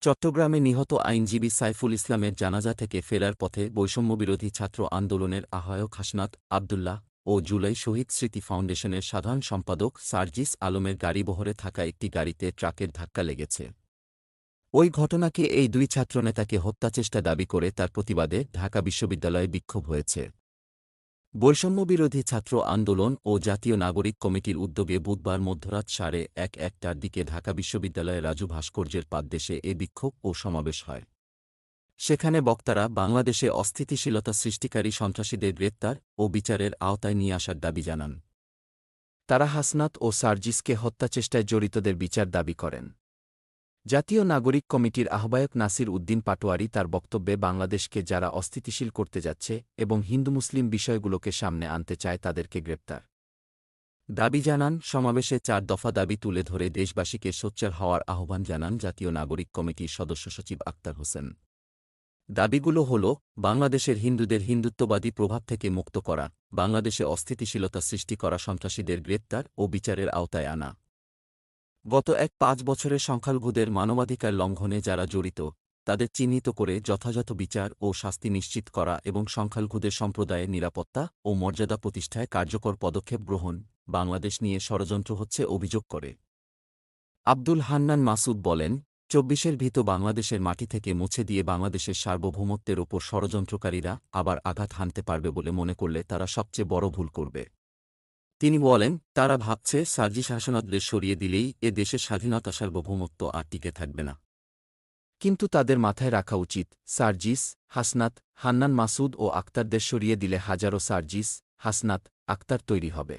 চট্টগ্রামে নিহত আইনজীবী সাইফুল ইসলামের জানাজা থেকে ফেরার পথে বৈষম্যবিরোধী ছাত্র আন্দোলনের আহ্বায়ক হাসনাত আবদুল্লাহ ও জুলাই শহীদ স্মৃতি ফাউন্ডেশনের সাধারণ সম্পাদক সার্জিস আলমের গাড়িবহরে থাকা একটি গাড়িতে ট্রাকের ধাক্কা লেগেছে। ওই ঘটনাকে এই দুই ছাত্রনেতাকে হত্যাচেষ্টা দাবি করে তার প্রতিবাদে ঢাকা বিশ্ববিদ্যালয়ে বিক্ষোভ হয়েছে। বৈষম্যবিরোধী ছাত্র আন্দোলন ও জাতীয় নাগরিক কমিটির উদ্যোগে বুধবার মধ্যরাত ১:৩০টার দিকে ঢাকা বিশ্ববিদ্যালয়ে রাজু ভাস্কর্যের পাদদেশে এ বিক্ষোভ ও সমাবেশ হয়। সেখানে বক্তারা বাংলাদেশে অস্থিতিশীলতা সৃষ্টিকারী সন্ত্রাসীদের গ্রেপ্তার ও বিচারের আওতায় নিয়ে আসার দাবি জানান। তারা হাসনাত ও সার্জিসকে হত্যাচেষ্টায় জড়িতদের বিচার দাবি করেন। জাতীয় নাগরিক কমিটির আহ্বায়ক নাসির উদ্দিন পাটোয়ারি তার বক্তব্যে বাংলাদেশকে যারা অস্থিতিশীল করতে যাচ্ছে এবং হিন্দু মুসলিম বিষয়গুলোকে সামনে আনতে চায় তাদেরকে গ্রেপ্তার দাবি জানান। সমাবেশে ৪ দফা দাবি তুলে ধরে দেশবাসীকে সোচ্চার হওয়ার আহ্বান জানান জাতীয় নাগরিক কমিটির সদস্য সচিব আক্তার হোসেন। দাবিগুলো হল বাংলাদেশের হিন্দুদের হিন্দুত্ববাদী প্রভাব থেকে মুক্ত করা, বাংলাদেশে অস্থিতিশীলতা সৃষ্টি করা সন্ত্রাসীদের গ্রেপ্তার ও বিচারের আওতায় আনা, গত ১-৫ বছরে সংখ্যালঘুদের মানবাধিকার লঙ্ঘনে যারা জড়িত তাদের চিহ্নিত করে যথাযথ বিচার ও শাস্তি নিশ্চিত করা এবং সংখ্যালঘুদের সম্প্রদায়ের নিরাপত্তা ও মর্যাদা প্রতিষ্ঠায় কার্যকর পদক্ষেপ গ্রহণ। বাংলাদেশ নিয়ে ষড়যন্ত্র হচ্ছে অভিযোগ করে আব্দুল হান্নান মাসুদ বলেন, ২৪-এর ভীত বাংলাদেশের মাটি থেকে মুছে দিয়ে বাংলাদেশের সার্বভৌমত্বের ওপর ষড়যন্ত্রকারীরা আবার আঘাত হানতে পারবে বলে মনে করলে তারা সবচেয়ে বড় ভুল করবে। তিনি বলেন, তারা ভাবছে সার্জিস হাসনাতদের সরিয়ে দিলেই এ দেশের স্বাধীনতা সার্বভৌমত্ব আর টিকে থাকবে না। কিন্তু তাদের মাথায় রাখা উচিত, সার্জিস, হাসনাত, হান্নান মাসুদ ও আক্তারদের সরিয়ে দিলে হাজারো সার্জিস, হাসনাত, আক্তার তৈরি হবে।